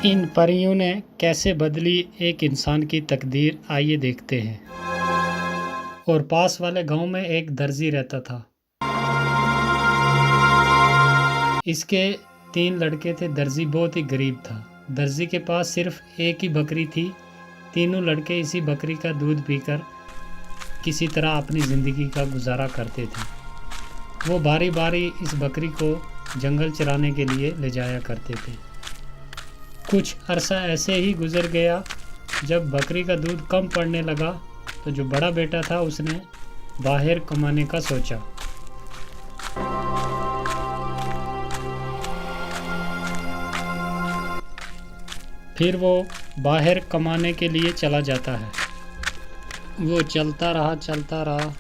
इन परियों ने कैसे बदली एक इंसान की तकदीर, आइए देखते हैं। और पास वाले गांव में एक दर्जी रहता था। इसके 3 लड़के थे। दर्जी बहुत ही गरीब था। दर्जी के पास सिर्फ एक ही बकरी थी। तीनों लड़के इसी बकरी का दूध पीकर किसी तरह अपनी ज़िंदगी का गुजारा करते थे। वो बारी बारी इस बकरी को जंगल चराने के लिए ले जाया करते थे। कुछ अरसा ऐसे ही गुजर गया। जब बकरी का दूध कम पड़ने लगा तो जो बड़ा बेटा था उसने बाहर कमाने का सोचा। फिर वो बाहर कमाने के लिए चला जाता है। वो चलता रहा।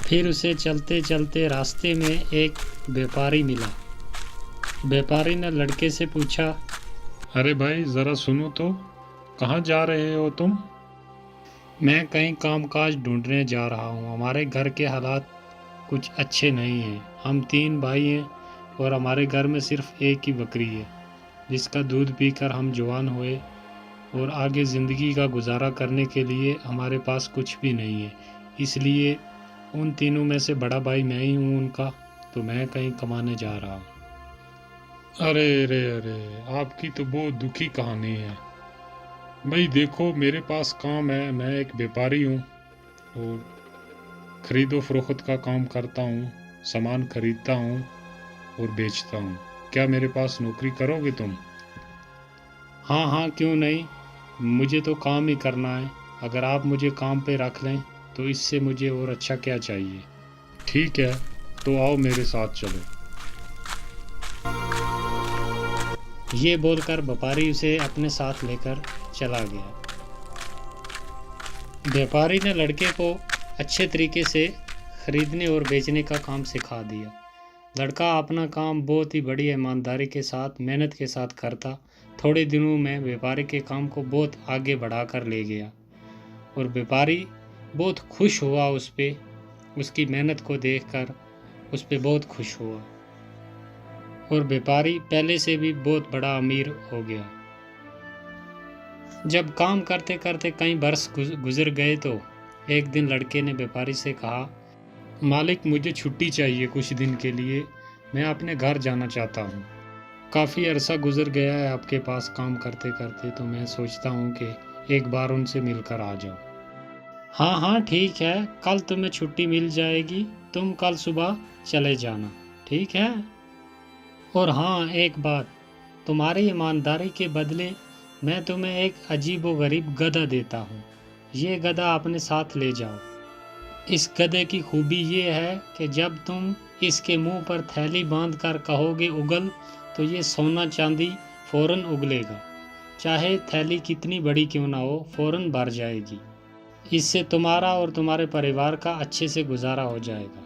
फिर उसे चलते चलते रास्ते में एक व्यापारी मिला। व्यापारी ने लड़के से पूछा, अरे भाई ज़रा सुनो तो, कहाँ जा रहे हो तुम? मैं कहीं कामकाज ढूंढने जा रहा हूँ। हमारे घर के हालात कुछ अच्छे नहीं हैं। हम 3 भाई हैं और हमारे घर में सिर्फ एक ही बकरी है जिसका दूध पीकर हम जवान हुए, और आगे ज़िंदगी का गुजारा करने के लिए हमारे पास कुछ भी नहीं है। इसलिए उन तीनों में से बड़ा भाई मैं ही हूँ उनका, तो मैं कहीं कमाने जा रहा हूँ। अरे, आपकी तो बहुत दुखी कहानी है भाई। देखो मेरे पास काम है, मैं एक व्यापारी हूँ और ख़रीदो फरोख्त का काम करता हूँ, सामान खरीदता हूँ और बेचता हूँ। क्या मेरे पास नौकरी करोगे तुम? हाँ, क्यों नहीं, मुझे तो काम ही करना है। अगर आप मुझे काम पे रख लें तो इससे मुझे और अच्छा क्या चाहिए। ठीक है, तो आओ मेरे साथ चलो। ये बोलकर व्यापारी उसे अपने साथ लेकर चला गया। व्यापारी ने लड़के को अच्छे तरीके से खरीदने और बेचने का काम सिखा दिया। लड़का अपना काम बहुत ही बड़ी ईमानदारी के साथ, मेहनत के साथ करता। थोड़े दिनों में व्यापारी के काम को बहुत आगे बढ़ाकर ले गया और व्यापारी बहुत खुश हुआ उस पे, उसकी मेहनत को देखकर उस पे बहुत खुश हुआ। और व्यापारी पहले से भी बहुत बड़ा अमीर हो गया। जब काम करते करते कई वर्ष गुजर गए तो एक दिन लड़के ने व्यापारी से कहा, मालिक मुझे छुट्टी चाहिए कुछ दिन के लिए, मैं अपने घर जाना चाहता हूँ। काफ़ी अरसा गुजर गया है आपके पास काम करते करते, तो मैं सोचता हूँ कि एक बार उनसे मिलकर आ जाओ। हाँ, ठीक है, कल तुम्हें छुट्टी मिल जाएगी, तुम कल सुबह चले जाना, ठीक है। और हाँ, एक बात, तुम्हारी ईमानदारी के बदले मैं तुम्हें एक अजीब व गरीब गधा देता हूँ। ये गधा अपने साथ ले जाओ। इस गधे की खूबी ये है कि जब तुम इसके मुंह पर थैली बांध कर कहोगे उगल, तो ये सोना चांदी फौरन उगलेगा। चाहे थैली कितनी बड़ी क्यों ना हो, फौरन भर जाएगी। इससे तुम्हारा और तुम्हारे परिवार का अच्छे से गुजारा हो जाएगा।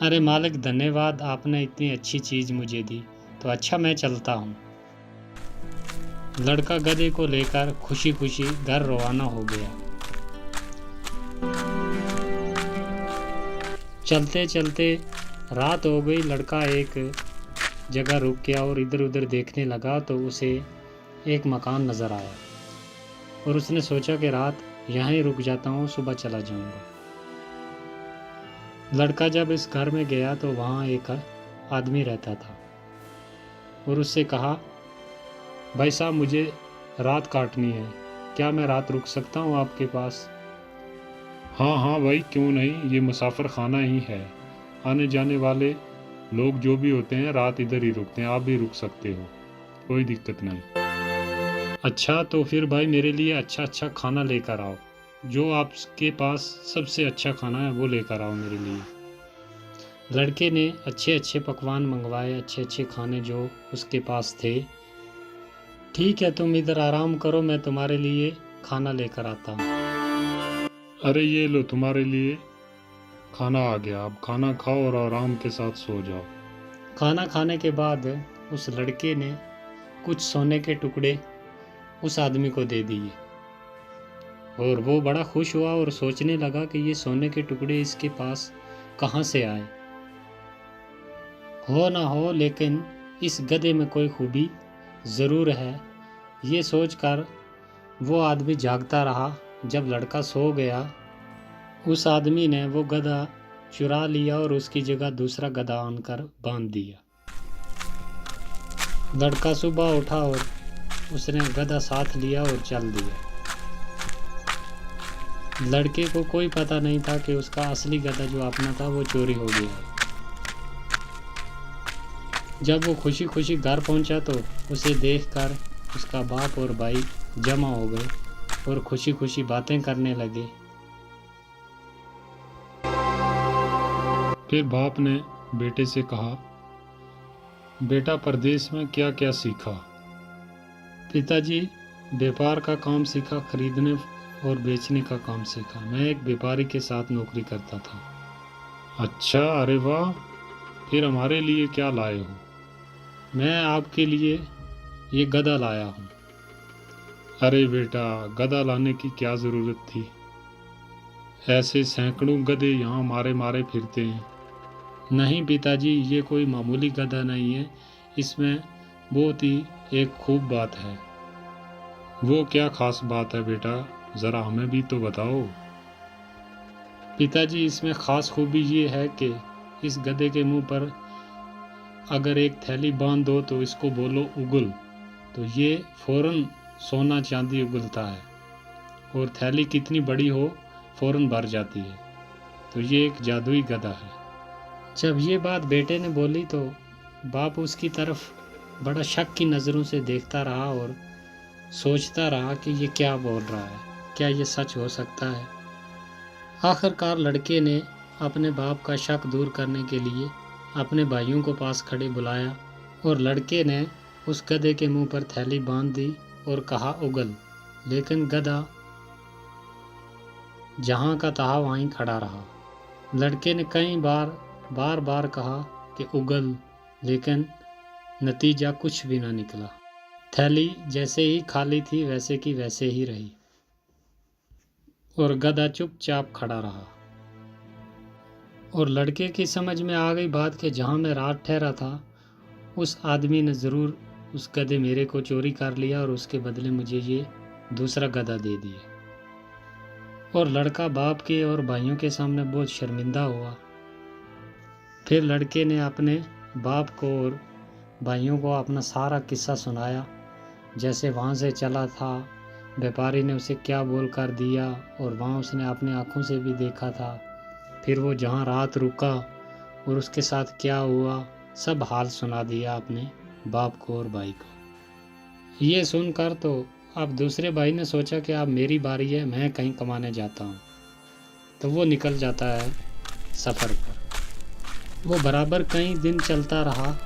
अरे मालिक धन्यवाद, आपने इतनी अच्छी चीज़ मुझे दी। तो अच्छा, मैं चलता हूँ। लड़का गधे को लेकर खुशी खुशी घर रवाना हो गया। चलते चलते रात हो गई। लड़का एक जगह रुक गया और इधर उधर देखने लगा तो उसे एक मकान नज़र आया और उसने सोचा कि रात यहाँ ही रुक जाता हूँ, सुबह चला जाऊँगा। लड़का जब इस घर में गया तो वहाँ एक आदमी रहता था और उससे कहा, भाई साहब मुझे रात काटनी है, क्या मैं रात रुक सकता हूँ आपके पास? हाँ भाई, क्यों नहीं, ये मुसाफिर खाना ही है। आने जाने वाले लोग जो भी होते हैं रात इधर ही रुकते हैं, आप भी रुक सकते हो, कोई दिक्कत नहीं। अच्छा, तो फिर भाई मेरे लिए अच्छा खाना लेकर आओ। जो आपके पास सबसे अच्छा खाना है वो लेकर आओ मेरे लिए। लड़के ने अच्छे पकवान मंगवाए, अच्छे खाने जो उसके पास थे। ठीक है, तुम इधर आराम करो, मैं तुम्हारे लिए खाना लेकर आता हूँ। अरे ये लो, तुम्हारे लिए खाना आ गया, अब खाना खाओ और आराम के साथ सो जाओ। खाना खाने के बाद उस लड़के ने कुछ सोने के टुकड़े उस आदमी को दे दिए और वो बड़ा खुश हुआ और सोचने लगा कि ये सोने के टुकड़े इसके पास कहाँ से आए। हो ना हो, लेकिन इस गधे में कोई खूबी ज़रूर है, ये सोचकर वो आदमी जागता रहा। जब लड़का सो गया, उस आदमी ने वो गधा चुरा लिया और उसकी जगह दूसरा गधा आनकर बांध दिया। लड़का सुबह उठा और उसने गधा साथ लिया और चल दिया। लड़के को कोई पता नहीं था कि उसका असली गधा जो अपना था वो चोरी हो गया। जब वो खुशी खुशी घर पहुंचा तो उसे देखकर उसका बाप और भाई जमा हो गए और खुशी खुशी बातें करने लगे। फिर बाप ने बेटे से कहा, बेटा परदेश में क्या क्या सीखा? पिताजी, व्यापार का काम सीखा, खरीदने और बेचने का काम सीखा। मैं एक व्यापारी के साथ नौकरी करता था। अच्छा, अरे वाह। फिर हमारे लिए क्या लाए हो? मैं आपके लिए ये गधा लाया हूँ। अरे बेटा, गधा लाने की क्या ज़रूरत थी? ऐसे सैकड़ों गधे यहाँ मारे मारे फिरते हैं। नहीं पिताजी, ये कोई मामूली गधा नहीं है, इसमें बहुत ही एक खूब बात है। वो क्या खास बात है बेटा, ज़रा हमें भी तो बताओ। पिताजी, इसमें खास खूबी ये है कि इस गधे के मुंह पर अगर एक थैली बांध दो तो इसको बोलो उगल, तो ये फौरन सोना चांदी उगलता है, और थैली कितनी बड़ी हो फौरन भर जाती है। तो ये एक जादुई गधा है। जब ये बात बेटे ने बोली तो बाप उसकी तरफ बड़ा शक की नज़रों से देखता रहा और सोचता रहा कि ये क्या बोल रहा है, क्या ये सच हो सकता है। आखिरकार लड़के ने अपने बाप का शक दूर करने के लिए अपने भाइयों को पास खड़े बुलाया और लड़के ने उस गधे के मुंह पर थैली बांध दी और कहा उगल। लेकिन गधा जहाँ का तहाँ वहीं खड़ा रहा। लड़के ने कई बार बार कहा कि उगल, लेकिन नतीजा कुछ भी ना निकला। थैली जैसे ही खाली थी वैसे की वैसे ही रही और गधा चुपचाप खड़ा रहा। और लड़के की समझ में आ गई बात कि जहाँ मैं रात ठहरा था उस आदमी ने ज़रूर उस गधे मेरे को चोरी कर लिया और उसके बदले मुझे ये दूसरा गधा दे दिया। और लड़का बाप के और भाइयों के सामने बहुत शर्मिंदा हुआ। फिर लड़के ने अपने बाप को और भाइयों को अपना सारा किस्सा सुनाया, जैसे वहाँ से चला था, व्यापारी ने उसे क्या बोल कर दिया और वहाँ उसने अपनी आँखों से भी देखा था। फिर वो जहाँ रात रुका और उसके साथ क्या हुआ, सब हाल सुना दिया अपने बाप को और भाई को। ये सुनकर तो अब दूसरे भाई ने सोचा कि अब मेरी बारी है, मैं कहीं कमाने जाता हूँ। तो वो निकल जाता है सफ़र पर। वो बराबर कई दिन चलता रहा।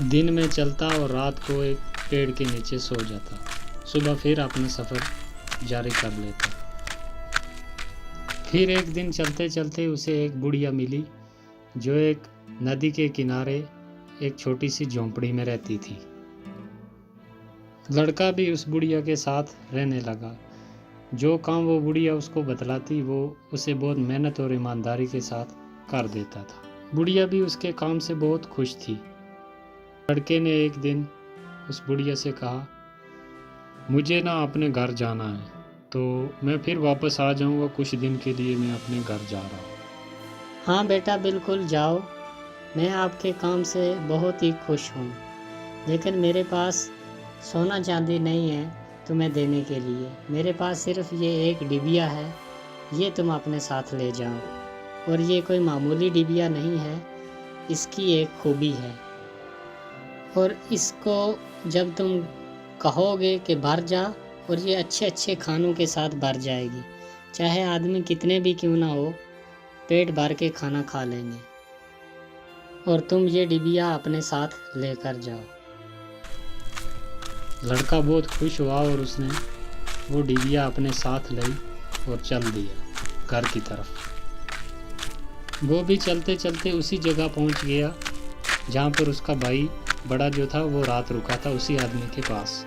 दिन में चलता और रात को एक पेड़ के नीचे सो जाता। सुबह फिर अपना सफ़र जारी कर लेता। फिर एक दिन चलते चलते उसे एक बुढ़िया मिली जो एक नदी के किनारे एक छोटी सी झोंपड़ी में रहती थी। लड़का भी उस बुढ़िया के साथ रहने लगा। जो काम वो बुढ़िया उसको बतलाती वो उसे बहुत मेहनत और ईमानदारी के साथ कर देता था। बुढ़िया भी उसके काम से बहुत खुश थी। लड़के ने एक दिन उस बुढ़िया से कहा, मुझे ना अपने घर जाना है, तो मैं फिर वापस आ जाऊंगा, कुछ दिन के लिए मैं अपने घर जा रहा हूँ। हाँ बेटा, बिल्कुल जाओ, मैं आपके काम से बहुत ही खुश हूँ, लेकिन मेरे पास सोना चांदी नहीं है तुम्हें देने के लिए। मेरे पास सिर्फ ये एक डिबिया है, ये तुम अपने साथ ले जाओ। और ये कोई मामूली डिबिया नहीं है, इसकी एक खूबी है, और इसको जब तुम कहोगे कि भर जा, और ये अच्छे अच्छे खानों के साथ भर जाएगी। चाहे आदमी कितने भी क्यों ना हो, पेट भर के खाना खा लेंगे। और तुम ये डिबिया अपने साथ लेकर जाओ। लड़का बहुत खुश हुआ और उसने वो डिबिया अपने साथ ली और चल दिया घर की तरफ। वो भी चलते चलते उसी जगह पहुंच गया जहाँ पर उसका भाई बड़ा जो था वो रात रुका था, उसी आदमी के पास।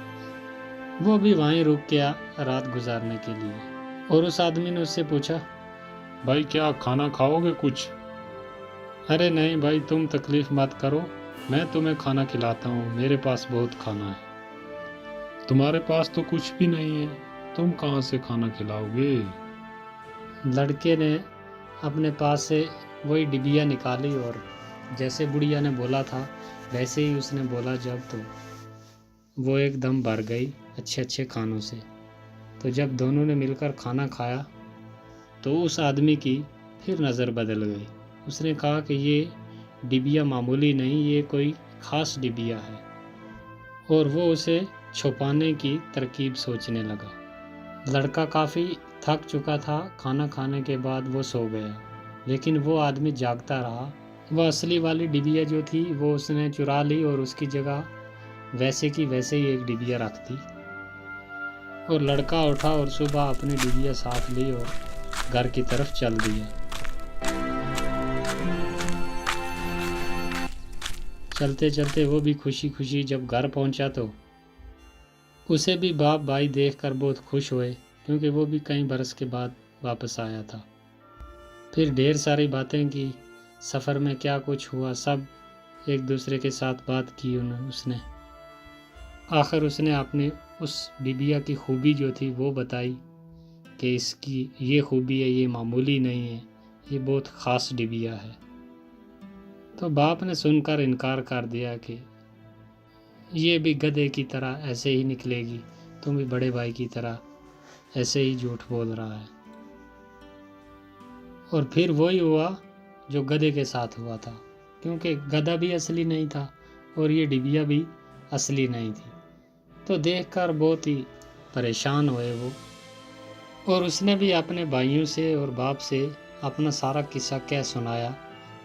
वो भी वहीं रुक गया रात गुजारने के लिए। और उस आदमी ने उससे पूछा, भाई क्या खाना खाओगे कुछ? अरे नहीं भाई, तुम तकलीफ मत करो, मैं तुम्हें खाना खिलाता हूँ, मेरे पास बहुत खाना है। तुम्हारे पास तो कुछ भी नहीं है, तुम कहाँ से खाना खिलाओगे? लड़के ने अपने पास से वही डिबिया निकाली और जैसे बुढ़िया ने बोला था वैसे ही उसने बोला जब, तो वो एकदम भर गई अच्छे अच्छे खानों से। तो जब दोनों ने मिलकर खाना खाया तो उस आदमी की फिर नज़र बदल गई। उसने कहा कि ये डिबिया मामूली नहीं, ये कोई ख़ास डिबिया है, और वो उसे छुपाने की तरकीब सोचने लगा। लड़का काफ़ी थक चुका था, खाना खाने के बाद वो सो गया, लेकिन वो आदमी जागता रहा। वह असली वाली डिबिया जो थी वो उसने चुरा ली और उसकी जगह वैसे की वैसे ही एक डिबिया रख दी। और लड़का उठा और सुबह अपनी डिबिया साथ ली और घर की तरफ चल दिया। चलते चलते वो भी खुशी खुशी जब घर पहुंचा तो उसे भी बाप भाई देखकर बहुत खुश हुए, क्योंकि वो भी कई बरस के बाद वापस आया था। फिर ढेर सारी बातें की, सफ़र में क्या कुछ हुआ सब एक दूसरे के साथ बात की उसने। आखिर उसने अपने उस डिबिया की खूबी जो थी वो बताई कि इसकी ये खूबी है, ये मामूली नहीं है, ये बहुत ख़ास डिबिया है। तो बाप ने सुनकर इनकार कर दिया कि ये भी गधे की तरह ऐसे ही निकलेगी, तुम भी बड़े भाई की तरह ऐसे ही झूठ बोल रहा है। और फिर वही हुआ जो गधे के साथ हुआ था, क्योंकि गधा भी असली नहीं था और ये डिबिया भी असली नहीं थी। तो देखकर बहुत ही परेशान हुए वो, और उसने भी अपने भाइयों से और बाप से अपना सारा किस्सा कह सुनाया,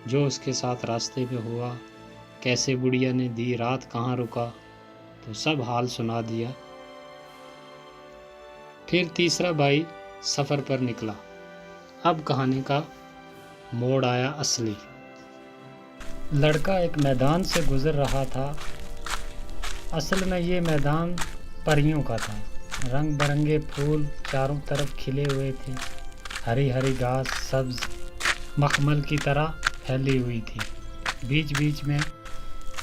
जो उसके साथ रास्ते में हुआ, कैसे बुढ़िया ने दी रात, कहाँ रुका, तो सब हाल सुना दिया। फिर तीसरा भाई सफ़र पर निकला। अब कहानी का मोड़ आया असली। लड़का एक मैदान से गुजर रहा था। असल में ये मैदान परियों का था। रंग बिरंगे फूल चारों तरफ खिले हुए थे, हरी हरी घास सब्ज मखमल की तरह फैली हुई थी। बीच बीच में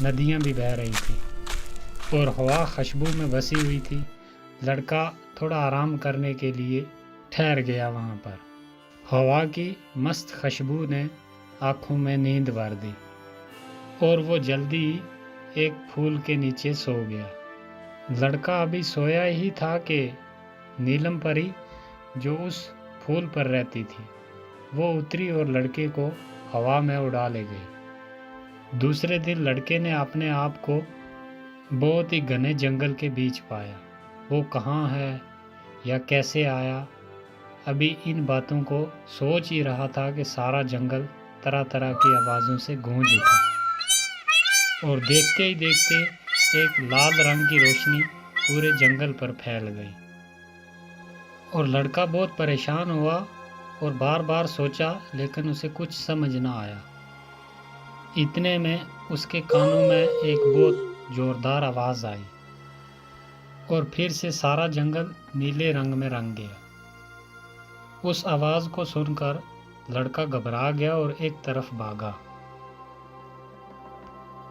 नदियाँ भी बह रही थी और हवा खुशबू में बसी हुई थी। लड़का थोड़ा आराम करने के लिए ठहर गया वहाँ पर। हवा की मस्त खुशबू ने आँखों में नींद भर दी और वो जल्दी एक फूल के नीचे सो गया। लड़का अभी सोया ही था कि नीलम परी जो उस फूल पर रहती थी वो उतरी और लड़के को हवा में उड़ा ले गई। दूसरे दिन लड़के ने अपने आप को बहुत ही घने जंगल के बीच पाया। वो कहाँ है या कैसे आया, अभी इन बातों को सोच ही रहा था कि सारा जंगल तरह तरह की आवाज़ों से गूंज उठा और देखते ही देखते एक लाल रंग की रोशनी पूरे जंगल पर फैल गई। और लड़का बहुत परेशान हुआ और बार बार सोचा, लेकिन उसे कुछ समझ ना आया। इतने में उसके कानों में एक बहुत ज़ोरदार आवाज़ आई और फिर से सारा जंगल नीले रंग में रंग गया। उस आवाज़ को सुनकर लड़का घबरा गया और एक तरफ भागा।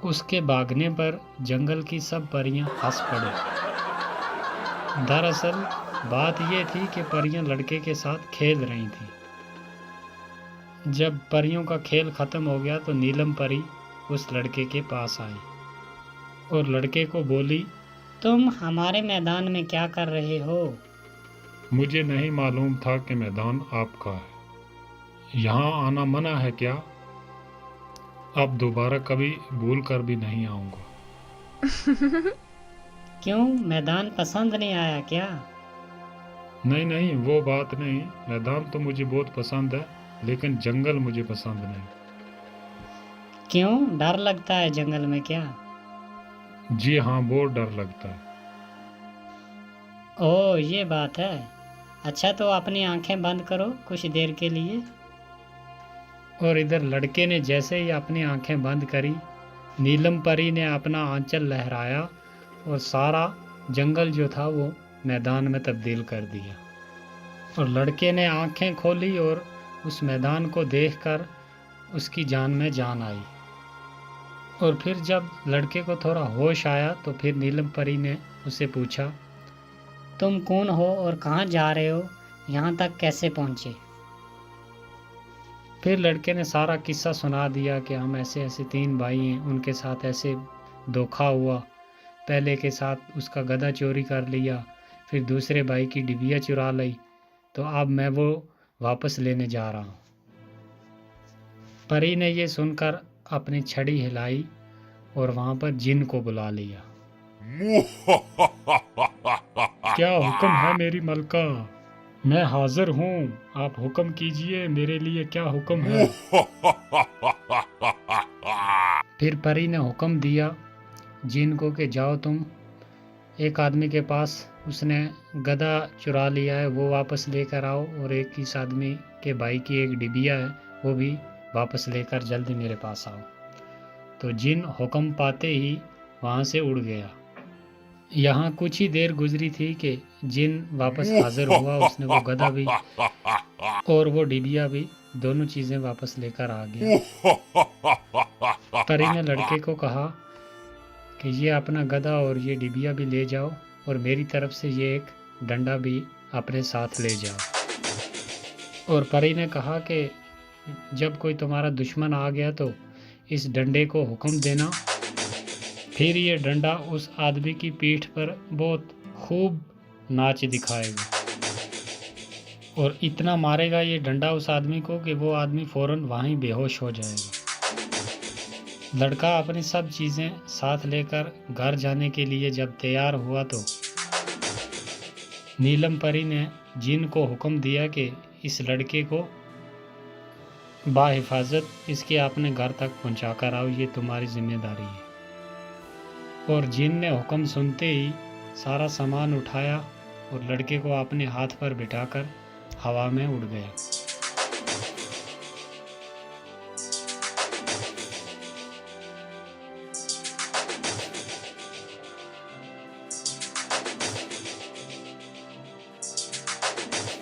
उसके भागने पर जंगल की सब परियां हंस पड़े। दरअसल बात यह थी कि परियां लड़के के साथ खेल रही थीं। जब परियों का खेल खत्म हो गया तो नीलम परी उस लड़के के पास आई और लड़के को बोली, तुम हमारे मैदान में क्या कर रहे हो? मुझे नहीं मालूम था कि मैदान आपका है। यहाँ आना मना है क्या? अब दोबारा कभी भूल कर भी नहीं आऊँगा। क्यों, मैदान पसंद नहीं आया क्या? नहीं नहीं, वो बात नहीं। मैदान तो मुझे बहुत पसंद है, लेकिन जंगल मुझे पसंद नहीं। क्यों, डर लगता है जंगल में क्या? जी हाँ, बहुत डर लगता है। ओह, ये बात है। अच्छा, तो अपनी आंखें बंद करो कुछ देर के लिए। और इधर लड़के ने जैसे ही अपनी आंखें बंद करी, नीलम परी ने अपना आंचल लहराया और सारा जंगल जो था वो मैदान में तब्दील कर दिया। और लड़के ने आंखें खोली और उस मैदान को देखकर उसकी जान में जान आई। और फिर जब लड़के को थोड़ा होश आया तो फिर नीलम परी ने उससे पूछा, तुम कौन हो और कहाँ जा रहे हो? यहाँ तक कैसे पहुँचे? फिर लड़के ने सारा किस्सा सुना दिया कि हम ऐसे ऐसे 3 भाई हैं, उनके साथ ऐसे धोखा हुआ। पहले के साथ उसका गधा चोरी कर लिया, फिर दूसरे भाई की डिबिया चुरा ली, तो अब मैं वो वापस लेने जा रहा हूँ। परी ने ये सुनकर अपनी छड़ी हिलाई और वहाँ पर जिन को बुला लिया। क्या हुक्म है मेरी मलका? मैं हाजिर हूँ, आप हुक्म कीजिए, मेरे लिए क्या हुक्म है? फिर परी ने हुक्म दिया जिन को कि जाओ तुम एक आदमी के पास, उसने गधा चुरा लिया है, वो वापस लेकर आओ, और एक इस आदमी के भाई की एक डिबिया है, वो भी वापस लेकर जल्दी मेरे पास आओ। तो जिन हुक्म पाते ही वहाँ से उड़ गया। यहाँ कुछ ही देर गुजरी थी कि जिन वापस हाजिर हुआ। उसने वो गधा भी और वो डिबिया भी, दोनों चीज़ें वापस लेकर आ गया। परी ने लड़के को कहा कि ये अपना गधा और ये डिबिया भी ले जाओ, और मेरी तरफ से ये एक डंडा भी अपने साथ ले जाओ। और परी ने कहा कि जब कोई तुम्हारा दुश्मन आ गया तो इस डंडे को हुक्म देना, फिर ये डंडा उस आदमी की पीठ पर बहुत खूब नाच दिखाएगा, और इतना मारेगा ये डंडा उस आदमी को कि वो आदमी फौरन वहीं बेहोश हो जाएगा। लड़का अपनी सब चीज़ें साथ लेकर घर जाने के लिए जब तैयार हुआ तो नीलम परी ने जिन को हुक्म दिया कि इस लड़के को बाहिफाजत इसके अपने घर तक पहुंचा कर आओ, ये तुम्हारी जिम्मेदारी है। और जिन ने हुक्म सुनते ही सारा सामान उठाया और लड़के को अपने हाथ पर बिठाकर हवा में उड़ गया।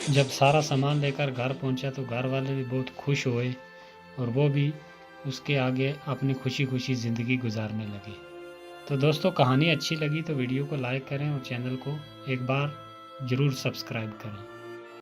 जब सारा सामान लेकर घर पहुंचा तो घर वाले भी बहुत खुश हुए, और वो भी उसके आगे अपनी खुशी खुशी ज़िंदगी गुजारने लगे। तो दोस्तों, कहानी अच्छी लगी तो वीडियो को लाइक करें और चैनल को एक बार ज़रूर सब्सक्राइब करें।